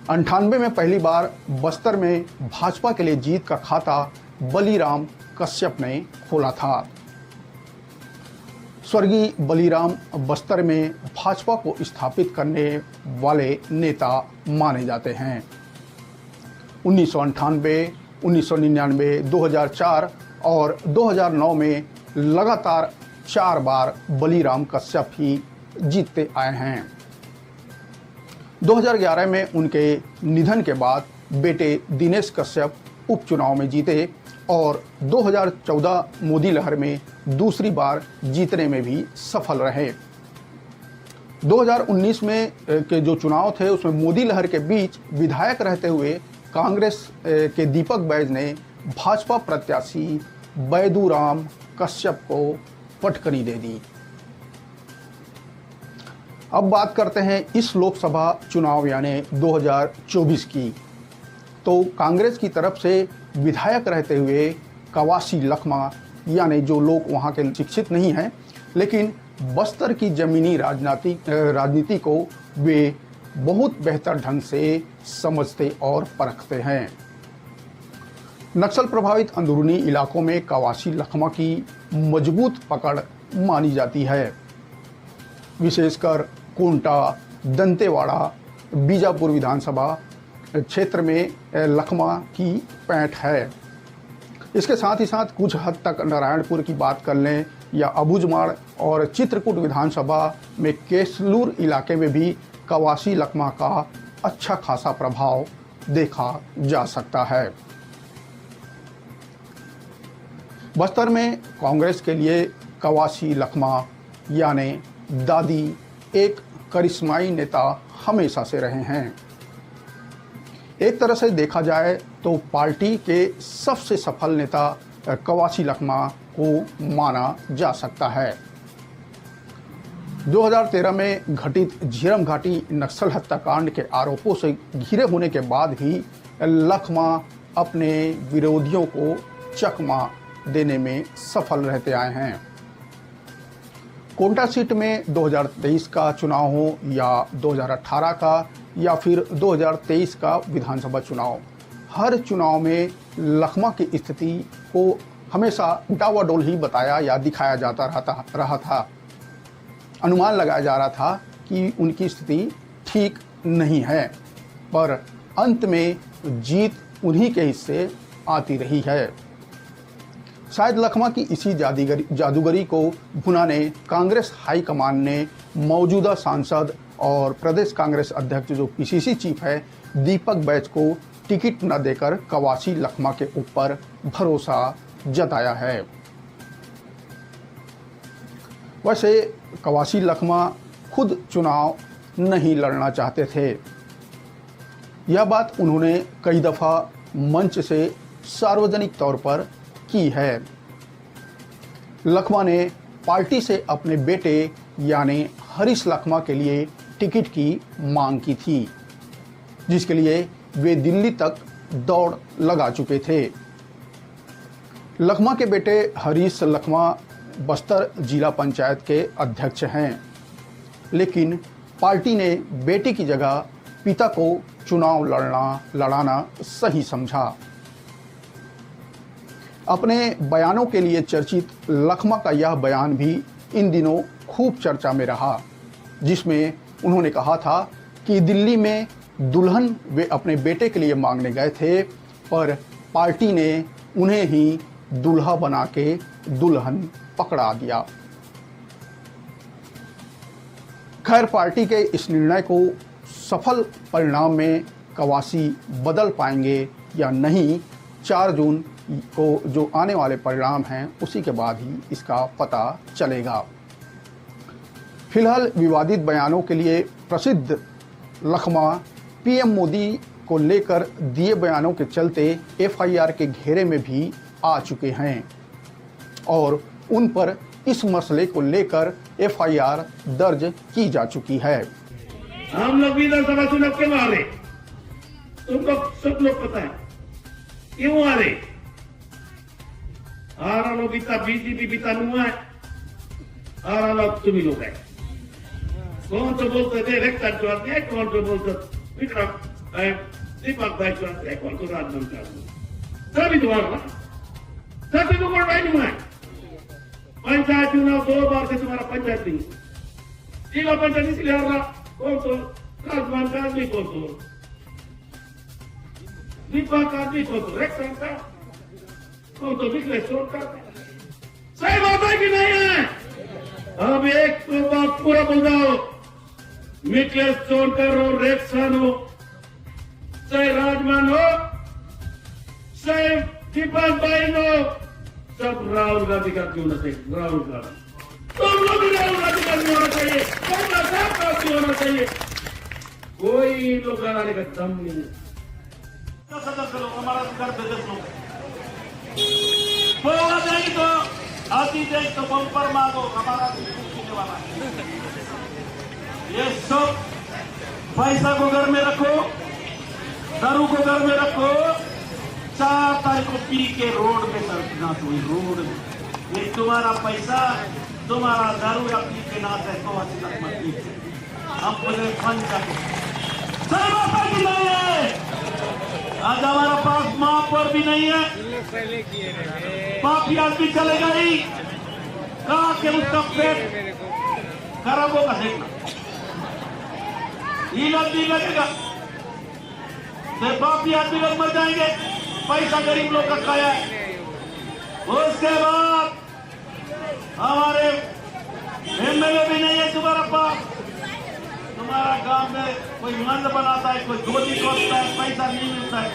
98 में पहली बार बस्तर में भाजपा के लिए जीत का खाता बलीराम कश्यप ने खोला था। स्वर्गीय बलीराम बस्तर में भाजपा को स्थापित करने वाले नेता माने जाते हैं। 1998, 1999, 2004 और 2009 में लगातार 4 बार बलीराम कश्यप ही जीतते आए हैं। 2011 में उनके निधन के बाद बेटे दिनेश कश्यप उपचुनाव में जीते और 2014 मोदी लहर में दूसरी बार जीतने में भी सफल रहे। 2019 में के जो चुनाव थे उसमें मोदी लहर के बीच विधायक रहते हुए कांग्रेस के दीपक बैज ने भाजपा प्रत्याशी बैदूराम कश्यप को पटकनी दे दी। अब बात करते हैं इस लोकसभा चुनाव यानी 2024 की। तो कांग्रेस की तरफ से विधायक रहते हुए कवासी लखमा यानी जो लोग वहाँ के शिक्षित नहीं हैं लेकिन बस्तर की जमीनी राजनीति को वे बहुत बेहतर ढंग से समझते और परखते हैं। नक्सल प्रभावित अंदरूनी इलाकों में कवासी लखमा की मजबूत पकड़ मानी जाती है। विशेषकर कोंटा, दंतेवाड़ा, बीजापुर विधानसभा क्षेत्र में लखमा की पैठ है। इसके साथ ही साथ कुछ हद तक नारायणपुर की बात कर लें या अबुझमाड़ और चित्रकूट विधानसभा में केसलूर इलाके में भी कवासी लखमा का अच्छा खासा प्रभाव देखा जा सकता है। बस्तर में कांग्रेस के लिए कवासी लखमा यानी दादी एक करिश्माई नेता हमेशा से रहे हैं। एक तरह से देखा जाए तो पार्टी के सबसे सफल नेता कवासी लखमा को माना जा सकता है। 2013 में घटित झीरम घाटी नक्सल हत्याकांड के आरोपों से घिरे होने के बाद भी लखमा अपने विरोधियों को चकमा देने में सफल रहते आए हैं। कोंटा सीट में 2023 का चुनाव हो या 2018 का या फिर 2023 का विधानसभा चुनाव, हर चुनाव में लखमा की स्थिति को हमेशा डावाडोल ही बताया या दिखाया जाता रहा था। अनुमान लगाया जा रहा था कि उनकी स्थिति ठीक नहीं है, पर अंत में जीत उन्हीं के हिस्से आती रही है। शायद लखमा की इसी जादूगरी को भुनाने कांग्रेस हाईकमान ने मौजूदा सांसद और प्रदेश कांग्रेस अध्यक्ष जो पीसीसी चीफ है दीपक बैज को टिकट न देकर कवासी लखमा के ऊपर भरोसा जताया है। वैसे कवासी लखमा खुद चुनाव नहीं लड़ना चाहते थे। यह बात उन्होंने कई दफ़ा मंच से सार्वजनिक तौर पर की है। लखमा ने पार्टी से अपने बेटे यानी हरीश लखमा के लिए टिकट की मांग की थी, जिसके लिए वे दिल्ली तक दौड़ लगा चुके थे। लखमा के बेटे हरीश लखमा बस्तर जिला पंचायत के अध्यक्ष हैं, लेकिन पार्टी ने बेटे की जगह पिता को चुनाव लड़ाना सही समझा। अपने बयानों के लिए चर्चित लखमा का यह बयान भी इन दिनों खूब चर्चा में रहा, जिसमें उन्होंने कहा था कि दिल्ली में दुल्हन वे अपने बेटे के लिए मांगने गए थे, पर पार्टी ने उन्हें ही दूल्हा बना के दुल्हन पकड़ा दिया। खैर, पार्टी के इस निर्णय को सफल परिणाम में कवासी बदल पाएंगे या नहीं, 4 जून को जो आने वाले परिणाम हैं उसी के बाद ही इसका पता चलेगा। फिलहाल विवादित बयानों के लिए प्रसिद्ध लखमा पीएम मोदी को लेकर दिए बयानों के चलते एफआईआर के घेरे में भी आ चुके हैं और उन पर इस मसले को लेकर एफआईआर दर्ज की जा चुकी है। हम लोग विधानसभा चुनाव क्यों हारे? तुमको सब लोग पता है क्यों हारे। हारा लोग बीता बीजेपी बीता नुआ है, हारा लोग तुम ही लोग है। कौन तो बोलते थे रेक्टर जो आते हैं, कौन तो बोलते विक्रम दीपक भाई एक और को राजमंत्री सभी द्वारा सभी को कोई नहीं है पंचायत चुनाव 2 बार से तुम्हारा पंचायत नहीं जिला पंचायत इसलिए हार रहा कौन तो राजमान का आदमी कौन तो दीपक का आदमी कौन तो रेक्सन का कौन तो बिकले चोर का सही बात है कि नहीं है अब एक तो बात पूरा बोल जाओ मिकलेस चोरकर हो रेक्सन हो चाहे राजमान हो चाहे दीपक भाई हो सब राहुल गांधी का क्यों ना चाहिए राहुल गांधी तुम लोग भी राहुल गांधी का क्यों होना चाहिए सबका साथ का क्यों होना चाहिए कोई लोग लगाने का दम नहीं है सदस्य लोग हमारा घर बेदस लोग बोला जाएगी तो आती जाएगी तो बम्पर मांगो हमारा पीने वाला ये सब पैसा को घर में रखो दारू को घर में रखो 4 तारीख को पी के रोड पे नाच हुई रोड में ये तुम्हारा पैसा तुम्हारा दारू या पी के नाच है तो अच्छी तक मत हम बोले फन जाते सही बात है कि नहीं है आज हमारा पास मां पर भी नहीं है पापी आदमी चले गई कहा के उसका पेट खराब होगा देखना इलाज नहीं लगेगा तो पापी आदमी लोग मर जाएंगे पैसा गरीब लोग का खाया है उसके बाद हमारे एमएलए भी नहीं है तुम्हारा पास तुम्हारा गांव में कोई मंद बनाता है कोई गोली तोड़ता है पैसा नहीं मिलता है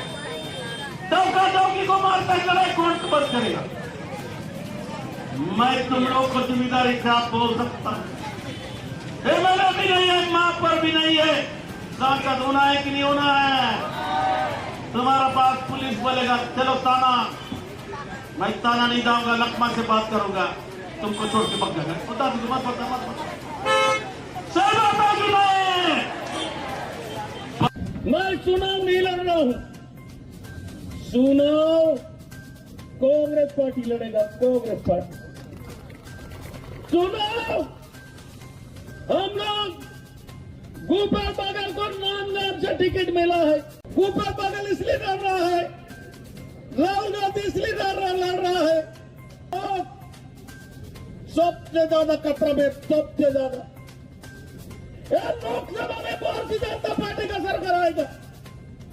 डौका डौकी को मारता है लड़ाई कौन बंद करेगा मैं तुम लोग को जिम्मेदारी से आप बोल सकता हूं एमएलए भी नहीं है मां पर भी नहीं है सांसद होना है कि नहीं होना है तुम्हारा पास पुलिस बोलेगा चलो ताना मैं ताना नहीं दूंगा लखमा से बात करूंगा तुमको छोड़ के पक जाएगा बता दो मत पता मैं चुनाव नहीं लड़ रहा हूं चुनाव कांग्रेस पार्टी लड़ेगा कांग्रेस पार्टी चुनाव हम लोग गोपाल बागल को नाम से टिकट मिला है गोपाल बागल इसलिए लड़ रहा है राहुल गांधी इसलिए लड़ रहा है और सबसे ज्यादा खतरा में सबसे ज्यादा लोकसभा में भारतीय जनता पार्टी का सरकार आएगा